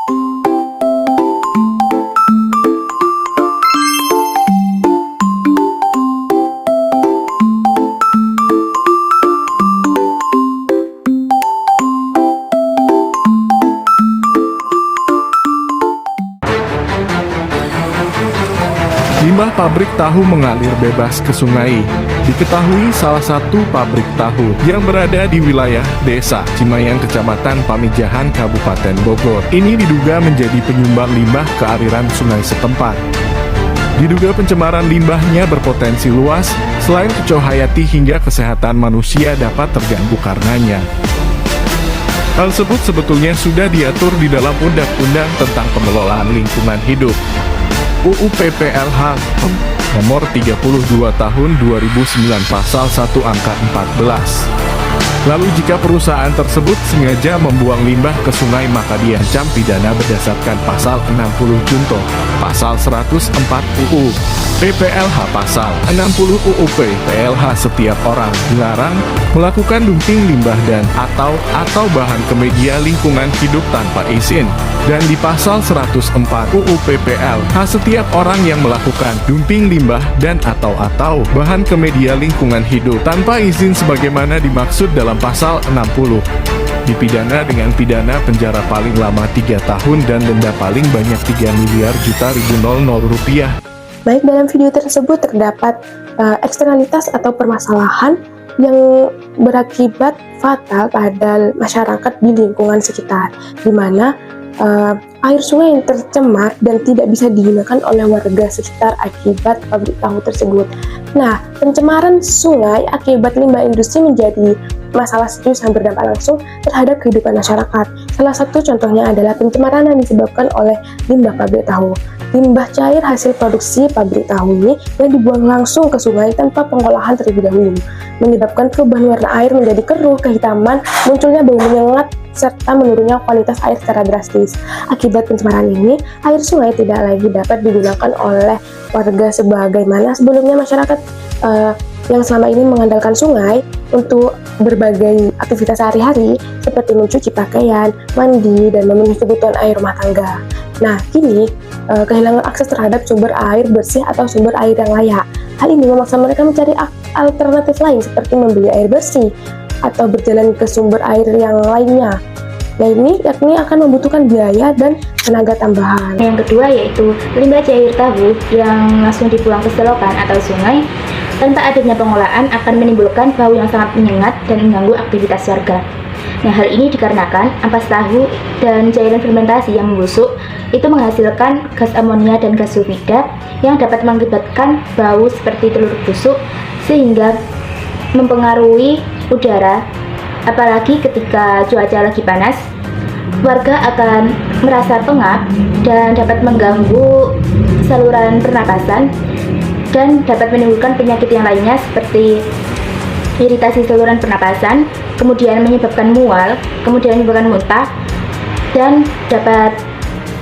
Limbah pabrik tahu mengalir bebas ke sungai. Diketahui salah satu pabrik tahu yang berada di wilayah Desa Cimayang, Kecamatan Pamijahan, Kabupaten Bogor. Ini diduga menjadi penyumbang limbah ke aliran sungai setempat. Diduga pencemaran limbahnya berpotensi luas, selain kecoa hayati hingga kesehatan manusia dapat terganggu karenanya. Hal tersebut sebetulnya sudah diatur di dalam Undang-Undang tentang Pengelolaan Lingkungan Hidup UU PPLH nomor 32 tahun 2009 pasal 1 angka 14. Lalu jika perusahaan tersebut sengaja membuang limbah ke sungai maka diancam pidana berdasarkan pasal 60 junto, pasal 104 UU PPLH, pasal 60 UU PPLH. Setiap orang dilarang melakukan dumping limbah dan atau bahan ke media lingkungan hidup tanpa izin. Dan di pasal 104 UU PPLH, setiap orang yang melakukan dumping limbah dan atau bahan ke media lingkungan hidup tanpa izin sebagaimana dimaksud dalam pasal 60 dipidana dengan pidana penjara paling lama 3 tahun dan denda paling banyak 3 miliar juta rupiah. Baik, dalam video tersebut terdapat eksternalitas atau permasalahan yang berakibat fatal pada masyarakat di lingkungan sekitar, di mana air sungai yang tercemar dan tidak bisa digunakan oleh warga sekitar akibat pabrik tahu tersebut. Nah, pencemaran sungai akibat limbah industri menjadi masalah serius yang berdampak langsung terhadap kehidupan masyarakat. Salah satu contohnya adalah pencemaran yang disebabkan oleh limbah pabrik tahu. Limbah cair hasil produksi pabrik tahu ini yang dibuang langsung ke sungai tanpa pengolahan terlebih dahulu, menyebabkan perubahan warna air menjadi keruh, kehitaman, munculnya bau menyengat, serta menurunnya kualitas air secara drastis. Akibat pencemaran ini, air sungai tidak lagi dapat digunakan oleh warga sebagaimana sebelumnya masyarakat yang selama ini mengandalkan sungai untuk berbagai aktivitas sehari-hari seperti mencuci pakaian, mandi, dan memenuhi kebutuhan air rumah tangga. Nah, kini kehilangan akses terhadap sumber air bersih atau sumber air yang layak. Hal ini memaksa mereka mencari alternatif lain seperti membeli air bersih atau berjalan ke sumber air yang lainnya. Nah, ini yakni akan membutuhkan biaya dan tenaga tambahan. Yang kedua yaitu limbah cair tahu yang langsung dibuang ke selokan atau sungai tanpa adanya pengolahan akan menimbulkan bau yang sangat menyengat dan mengganggu aktivitas warga. Nah, hal ini dikarenakan ampas tahu dan cairan fermentasi yang membusuk itu menghasilkan gas amonia dan gas sulfida yang dapat mengakibatkan bau seperti telur busuk sehingga mempengaruhi udara. Apalagi ketika cuaca lagi panas, warga akan merasa pengap dan dapat mengganggu saluran pernapasan dan dapat menimbulkan penyakit yang lainnya seperti iritasi saluran pernapasan, kemudian menyebabkan mual, kemudian menyebabkan muntah, dan dapat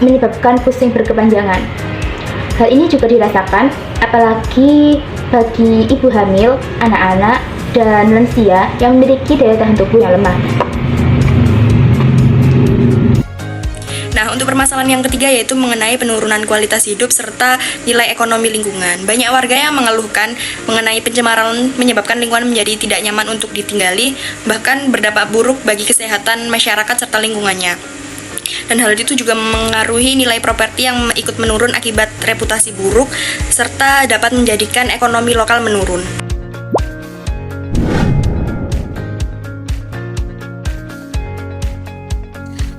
menyebabkan pusing berkepanjangan. Hal ini juga dirasakan apalagi bagi ibu hamil, anak-anak, dan lansia yang memiliki daya tahan tubuh yang lemah. Nah, untuk permasalahan yang ketiga yaitu mengenai penurunan kualitas hidup serta nilai ekonomi lingkungan. Banyak warga yang mengeluhkan mengenai pencemaran menyebabkan lingkungan menjadi tidak nyaman untuk ditinggali, bahkan berdampak buruk bagi kesehatan masyarakat serta lingkungannya. Dan hal itu juga mengaruhi nilai properti yang ikut menurun akibat reputasi buruk, serta dapat menjadikan ekonomi lokal menurun.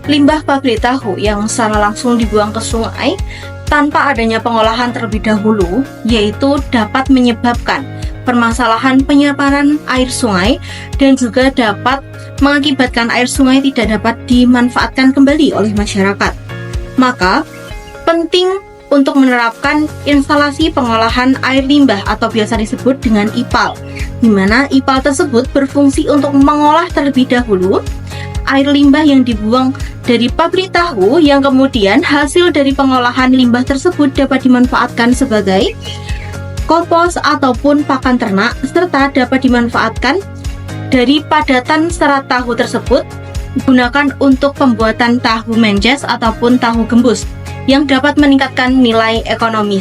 Limbah pabrik tahu yang secara langsung dibuang ke sungai tanpa adanya pengolahan terlebih dahulu, yaitu dapat menyebabkan permasalahan penyebaran air sungai dan juga dapat mengakibatkan air sungai tidak dapat dimanfaatkan kembali oleh masyarakat. Maka, penting untuk menerapkan instalasi pengolahan air limbah atau biasa disebut dengan IPAL, di mana IPAL tersebut berfungsi untuk mengolah terlebih dahulu air limbah yang dibuang dari pabrik tahu yang kemudian hasil dari pengolahan limbah tersebut dapat dimanfaatkan sebagai kompos ataupun pakan ternak serta dapat dimanfaatkan dari padatan serat tahu tersebut gunakan untuk pembuatan tahu menjes ataupun tahu gembus yang dapat meningkatkan nilai ekonomi.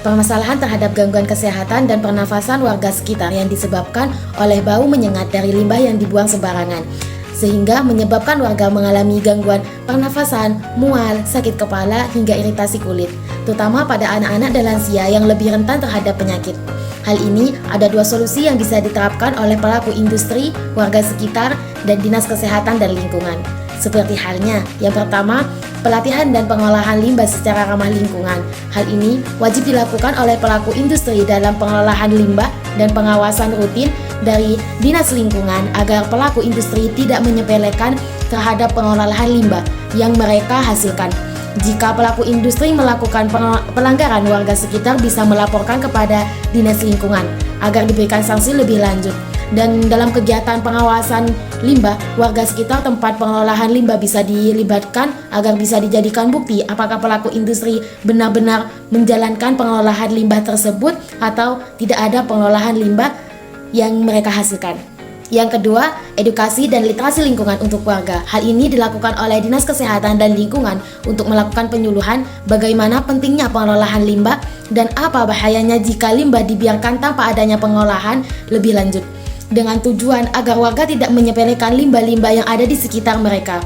Permasalahan terhadap gangguan kesehatan dan pernafasan warga sekitar yang disebabkan oleh bau menyengat dari limbah yang dibuang sembarangan, sehingga menyebabkan warga mengalami gangguan pernafasan, mual, sakit kepala, hingga iritasi kulit, terutama pada anak-anak dan lansia yang lebih rentan terhadap penyakit. Hal ini ada dua solusi yang bisa diterapkan oleh pelaku industri, warga sekitar, dan Dinas Kesehatan dan Lingkungan. Seperti halnya, yang pertama, pelatihan dan pengolahan limbah secara ramah lingkungan. Hal ini wajib dilakukan oleh pelaku industri dalam pengolahan limbah dan pengawasan rutin dari Dinas Lingkungan agar pelaku industri tidak menyepelekan terhadap pengolahan limbah yang mereka hasilkan. Jika pelaku industri melakukan pelanggaran, warga sekitar bisa melaporkan kepada Dinas Lingkungan agar diberikan sanksi lebih lanjut. Dan dalam kegiatan pengawasan limbah, warga sekitar tempat pengolahan limbah bisa dilibatkan agar bisa dijadikan bukti apakah pelaku industri benar-benar menjalankan pengolahan limbah tersebut atau tidak ada pengolahan limbah yang mereka hasilkan. Yang kedua, edukasi dan literasi lingkungan untuk warga. Hal ini dilakukan oleh Dinas Kesehatan dan Lingkungan untuk melakukan penyuluhan bagaimana pentingnya pengolahan limbah dan apa bahayanya jika limbah dibiarkan tanpa adanya pengolahan lebih lanjut, dengan tujuan agar warga tidak menyepelekan limbah-limbah yang ada di sekitar mereka.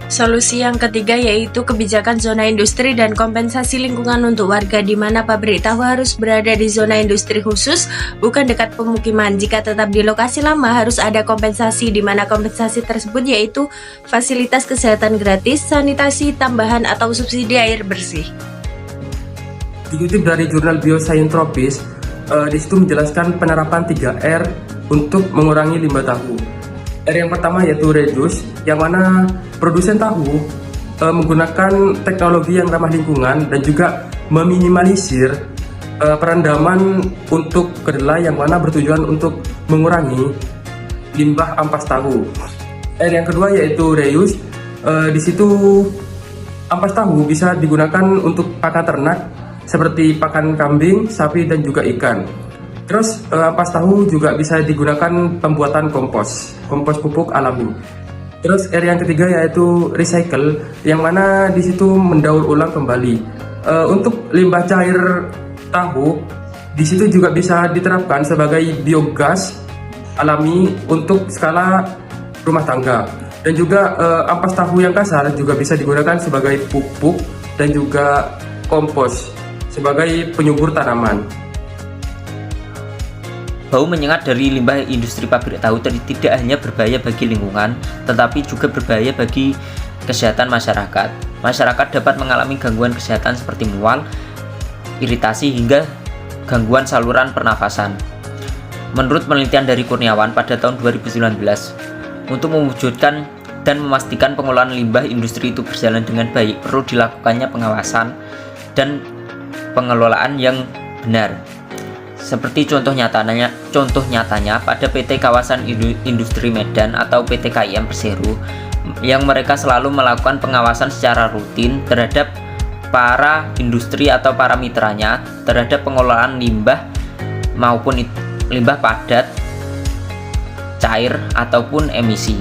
Solusi yang ketiga yaitu kebijakan zona industri dan kompensasi lingkungan untuk warga, di mana pabrik tahu harus berada di zona industri khusus, bukan dekat pemukiman. Jika tetap di lokasi lama, harus ada kompensasi, di mana kompensasi tersebut yaitu fasilitas kesehatan gratis, sanitasi tambahan, atau subsidi air bersih. Dikutip dari jurnal Biosaintropis, di situ menjelaskan penerapan 3R untuk mengurangi limbah tahu. R yang pertama yaitu reduce, yang mana produsen tahu menggunakan teknologi yang ramah lingkungan dan juga meminimalisir perendaman untuk kedelai, yang mana bertujuan untuk mengurangi limbah ampas tahu. R yang kedua yaitu reuse, di situ ampas tahu bisa digunakan untuk pakan ternak seperti pakan kambing, sapi, dan juga ikan. Terus ampas tahu juga bisa digunakan pembuatan kompos pupuk alami. Terus R yang ketiga yaitu recycle, yang mana di situ mendaur ulang kembali. Untuk limbah cair tahu, di situ juga bisa diterapkan sebagai biogas alami untuk skala rumah tangga. Dan juga ampas tahu yang kasar juga bisa digunakan sebagai pupuk dan juga kompos sebagai penyubur tanaman. Bau menyengat dari limbah industri pabrik tahu tidak hanya berbahaya bagi lingkungan, tetapi juga berbahaya bagi kesehatan masyarakat. Masyarakat dapat mengalami gangguan kesehatan seperti mual, iritasi, hingga gangguan saluran pernafasan. Menurut penelitian dari Kurniawan pada tahun 2019, untuk mewujudkan dan memastikan pengolahan limbah industri itu berjalan dengan baik, perlu dilakukannya pengawasan dan pengelolaan yang benar. Seperti contoh nyatanya pada PT Kawasan Industri Medan atau PT KIM Persero, yang mereka selalu melakukan pengawasan secara rutin terhadap para industri atau para mitranya terhadap pengelolaan limbah maupun limbah padat, cair, ataupun emisi.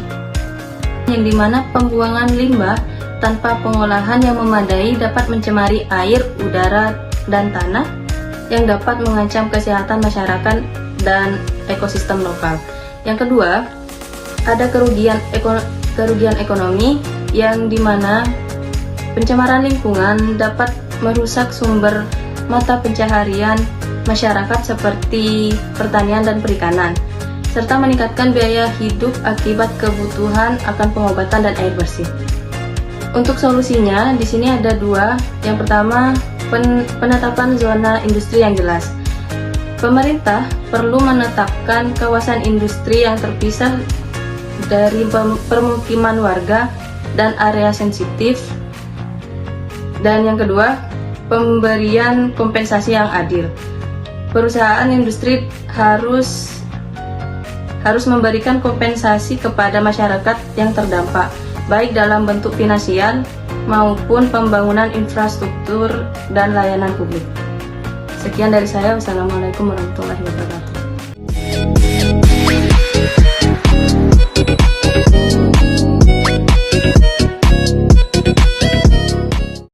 Yang dimana pembuangan limbah tanpa pengolahan yang memadai dapat mencemari air, udara, dan tanah, yang dapat mengancam kesehatan masyarakat dan ekosistem lokal. Yang kedua, ada kerugian ekonomi, yang dimana pencemaran lingkungan dapat merusak sumber mata pencaharian masyarakat seperti pertanian dan perikanan, serta meningkatkan biaya hidup akibat kebutuhan akan pengobatan dan air bersih. Untuk solusinya, di sini ada dua. Yang pertama, penetapan zona industri yang jelas. Pemerintah perlu menetapkan kawasan industri yang terpisah dari permukiman warga dan area sensitif. Dan yang kedua, pemberian kompensasi yang adil. Perusahaan industri harus memberikan kompensasi kepada masyarakat yang terdampak, baik dalam bentuk finansial maupun pembangunan infrastruktur dan layanan publik. Sekian dari saya. Wassalamualaikum warahmatullahi wabarakatuh.